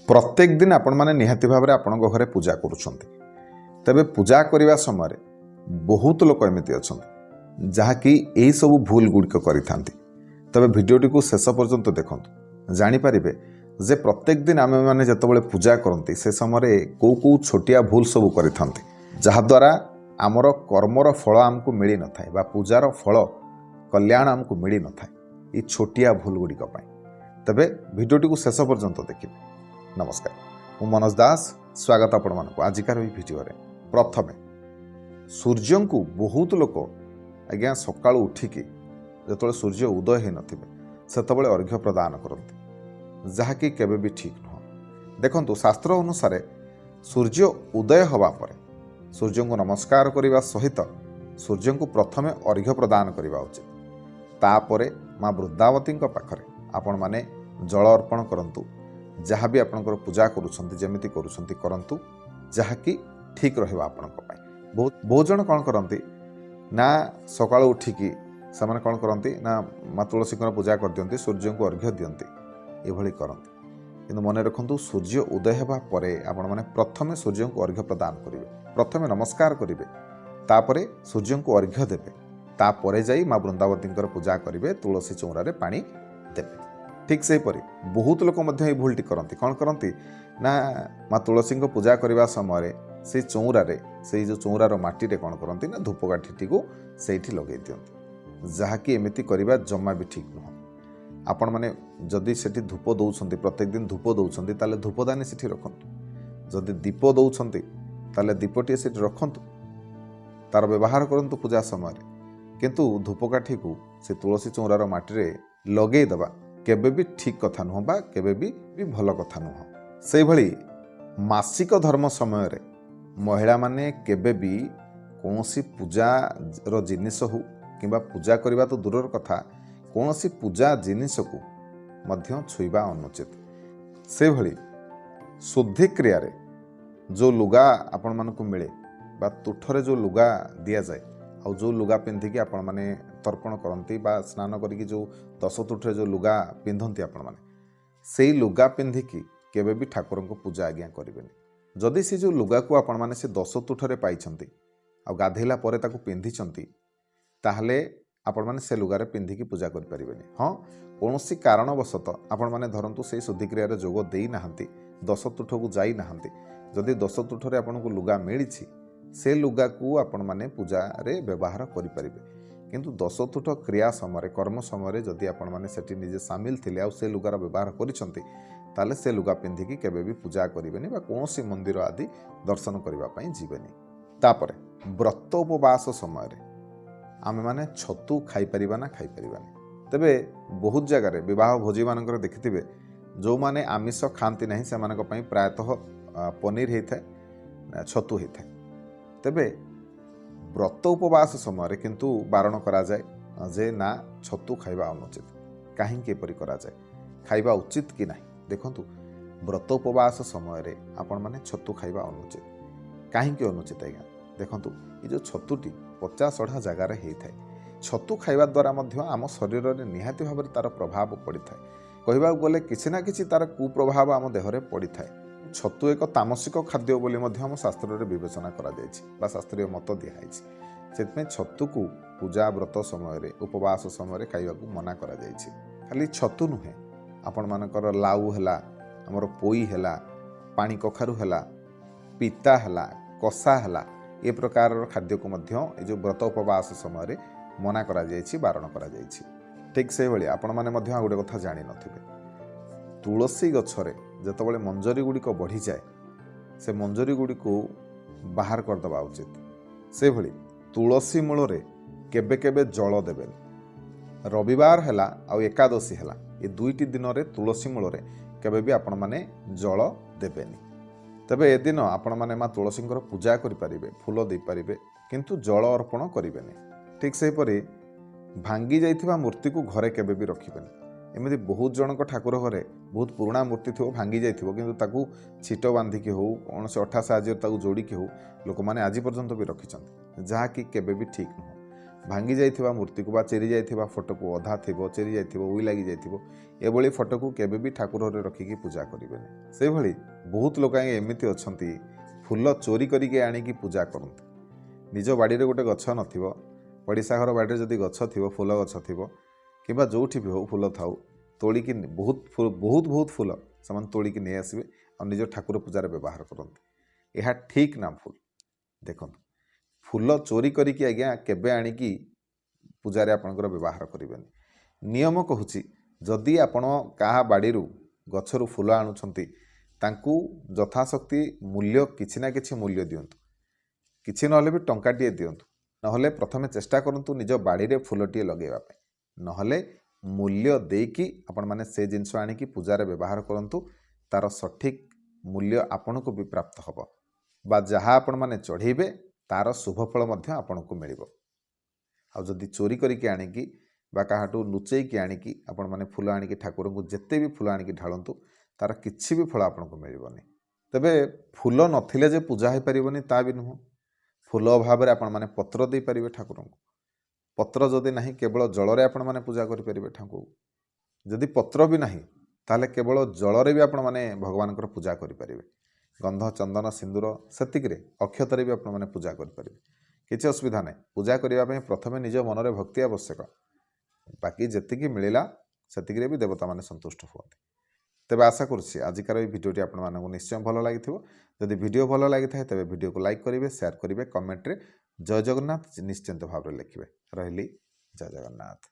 प्रत्येक दिन आपण माने निहाती भाव आपण घरे पूजा करुछंती तबे पूजा करने समय बहुत लोक एमती अच्छा जहाँकि यही सब भूल गुड़िक करिथांती। तबे भिडियोटी को शेष पर्यंत देखंतु जानिपारे जे प्रत्येक दिन आम मैंने जितेबाला पूजा करती से समय कौ कौ छोटिया भूल सब करिथांती जहाद्वारा आमर कर्मर फल आमको मिल न था पूजार फल कल्याण आमको मिल न था ये छोटिया भूल गुड़िक तबे भिडियोटी को शेष पर्यंत देखिए। नमस्कार, मु मनोज दास स्वागत आपण मानक आजिकार भिडियो। प्रथमे सूर्य को बहुत लोक आज्ञा सका उठिकी जो सूर्य उदय हो नतबे अर्घ्य प्रदान करते जहाँकि केबे भी ठीक नुह। देखंतु शास्त्र अनुसार सूर्य उदय हवा पर सूर्य को नमस्कार करने सहित सूर्य को प्रथमे अर्घ्य प्रदान करने उचित। तापरे माँ वृंदावती पाखरे आपण माने जल अर्पण करंतु जहाँ भी आपणकर पूजा करुछंती जेमिति करुछंती करंतु जहाँकि ठीक रहिबा आपणक पई। बहुत जन कौन करती ना सकाळ उठिकी से कौन करती ना माँ तुलसी पूजा कर दियंती सूर्य को अर्घ्य दियंती एभली करंती किंतु मन रखंतु सूर्य उदय होगा परे आपण माने प्रथमे सूर्य को अर्घ्य प्रदान करिवे प्रथमे नमस्कार करिवे तापरे सूर्य को अर्घ्य देबे तापरे जाई माँ वृंदावती पूजा करिवे तुलसी चौरारे पानी देबे। ठीक से परी बहुत लोक मध्य भूलटी करती कौन करती ना माँ तुलसी पूजा करने समय से चौरारे से जो चौरार माटी रे कौन करती ना धूपकाठी को सही लगे दियंती जहाँकि एमती करवा जमा भी ठीक नुह। आपण मैंने जदि से धूप दौरान प्रत्येक दिन धूप दौरान ताले धूपदानी से रखु जदि दीप दौरान ताले दीपटी से रखु तार व्यवहार करूँ पूजा समय किंतु धूपकाठी को से तुलसी चौरार माटी रे लगेदेवा केबे भी ठीक कथा नुह बा केबे भी भल कथा नुह। से भली मासिक धर्म समय रे महिला माने केबे भी कौनसी पूजा रो जिनिस हो किंबा पूजा करबा तो दूरर कथा कौनसी पूजा जिनिस को मध्य छुईबा अनुचित। से भली शुद्धि क्रिया रे जो लुगा आपण मानकु मिले बा तुठरे जो लुगा दिया जाए आ जो लुगा पिंधिकी आपण माने तर्पण करती बा स्नान करिकी जो 10 तुठरे जो लुगा पिंधती आपण माने से लुगा पिंधिकी केबे भी ठाकुर को पूजा आज्ञा करें। जदि से जो लुगा को आपण माने से 10 तुठरे पाइछंती आ गाधेला परे ताकू पिंधिछंती ताहले आपण माने से लुगारे पिंधिकी पूजा करि परिबेनी। हाँ, कौनसी कारणवशत आपण माने धरंतु से शुद्धि क्रिया रे जोग देई नाहंती 10 तुठ को जाई नाहंती जदि 10 तुठरे आपण को लुगा मिलिछि से लुगा को आपण माने पूजा रे व्यवहार करि परिबे किंतु 10 तुठ क्रिया समय कर्म समय जदि आपण माने सेठी निजे सामिल थिले आ से लुगार व्यवहार करिसंती ताले से लुगा पिंधिकी केबे भी पूजा करिबेनी बा कोनोसी मंदिर आदि दर्शन करबा पई जीवेनी। तापरे व्रत उपवास समय आमे माने छतु खाई परिबा ना खाई परिबानी। तबे बहुत जगह रे विवाह भोजी मानकर देखिथिबे जो माने आमिष खांती नहीं से मानक पई प्रायतः पनीर हेइथाय छतु हेइथाय। तबे व्रत उपवास समय किंतु बारण करा जाए जे ना छतु खाइबा अनुचित। कहीं परी करा जाए खाइबा उचित कि नहीं देखंतु व्रत उपवास समय आपण माने छतु खाइबा अनुचित। कहीं अनुचित आज्ञा देखंतु ये जो छतुटी 50-60 जगार होता है छतु खाइबा द्वारा मध्य आम शरीर में निहाती भाव तार प्रभाव पड़ी था। कहवा गले किसी ना किसी तार कुप्रभाव आम देहरे पड़ी था। छतु एक तामसिक खाद्य बोली आम शास्त्र में विवेचना करा शास्त्रीय मत दिखाई से छतु को पूजा व्रत समय उपवास समय खाइबा मना करा जायछि। खाली छतु नुहे आपण मानकर लाउ हैला हमर पोई हैला पानी कखारु हैला पिता हैला कषा हैला ए प्रकार खाद्य को मध्य ए जो व्रत उपवास समय मना करा जायछि बारण करा जायछि। ठीक से भली आपण माने मध्य गोटे कथा जानि नथिबे तुलसी गछरे जतबेले मंजरी गुड़िक बढ़ी जाए से मंजरी गुड़िक बाहर करदबा उचित। से भली तुलसी मूल केबे केबे जल देबेनी। रविवार हैला आ एकादशी हैला ये दुईटी दिन रे तुलसी मूल केबे भी आपण माने जल देबेनी। तबे ए दिन आपण माने माँ तुलसी पूजा करि परिबे फूल दे परिबे किंतु जल अर्पण करिबेनी। ठीक से परी भांगी जाइथिबा मूर्ति को घरे केबे भी रखिबेनी। एमती बहुत जनक ठाकुर घरे बहुत पुराना मूर्ति थो भांगी जाइथिबो किंतु ताकू छिट बांधिकी हो कौन से अठा साहाଯ୍य ताकू जोड़िकी हो लोक माने आज पर्यंत भी रखिछंती जहाँकि केबे भी ठीक नुह। भांगी जाइथिबा मूर्ति को बा चेरी जाइथिबा फोटो को अधा थिबो चेरी जाइथिबो उई लागी जाइथिबो एभली फोटो को केबे भी ठाकुर घरे रखिकी पूजा करिबेनी। से भली बहुत लोक एमिति अछंती फूल चोरी करिके आनिकी पूजा करंती। निज बाड़ी रे गोटे गछ नथिबो पड़िसा घर बाड़ी रे जदि गछ थिबो फूल गछ थिबो किबा जोठी भी हो फूल थाउ तोलिकी बहुत फूल समान तोलिकी नहीं आसबे और निज ठाकुर पूजार व्यवहार करते। यह ठीक ना भूल देखो फूल चोरी करिकी आज्ञा केबे आनिकी पूजारे आपणकर व्यवहार करिबेनी। नियम कहूची जदि आपण काहा बाड़ीरू गछरू फूल आणुछंती तांकू यथाशक्ति मूल्य किछि ना किछि मूल्य दियंतु किछि नहले भी टंकाटिए दियंतु नहले प्रथमे चेष्टा करंतु निज बाड़ी रे फूलटिए लगेवा पे नहले मूल्य देकी आपण माने से जिंस आनिकी पूजार व्यवहार करंतु तार सठिक मूल्य आपण को भी प्राप्त हबो बा जहा आपण माने चढ़ेबे तार शुभफल मध्य आपण को मिलिबो। आ जदि चोरी करिके आनिकी बा काहाटू लुचेइकी आनिकी आपण माने फूल आनिकी ठाकुर को जेते भी फूल आनिकी ढालंतु तार किछि भी फल आपण को मिलिबोनी। तबे फूल नथिले जे पूजा हो पारिबोनी ता भी नुह फूल अभाव रे आपण माने पत्र दे पारिबे ठाकुर को पत्र जदि नाही केवल जल रे आपण माने पूजा करि पारिबे ठाकुर जदि पत्र भी नाही ताले केवल जल रे भी आपण माने भगवान कर पूजा करि पारिबे गंध चंदन सिंदूर सेतिकरे अक्षतरे भी आपण माने पूजा करि पारिबे किछि असुविधा नाही। पूजा करिया पय प्रथमे निज मन रे भक्ति आवश्यक बाकी जेतिकी मिलिला सेतिकरे भी देवता माने संतुष्ट होते। तेबे आशा करुछि आजिकार এই ভিডিওটি आपण मानकु निश्चय भलो लागिथिबो। जदि वीडियो भलो लागिथाय तेबे वीडियो को लाइक करिवे शेयर करिवे कमेंट रे जय जगन्नाथ निश्चिंत भाव रे लिखिवे। रहिली जय जगन्नाथ।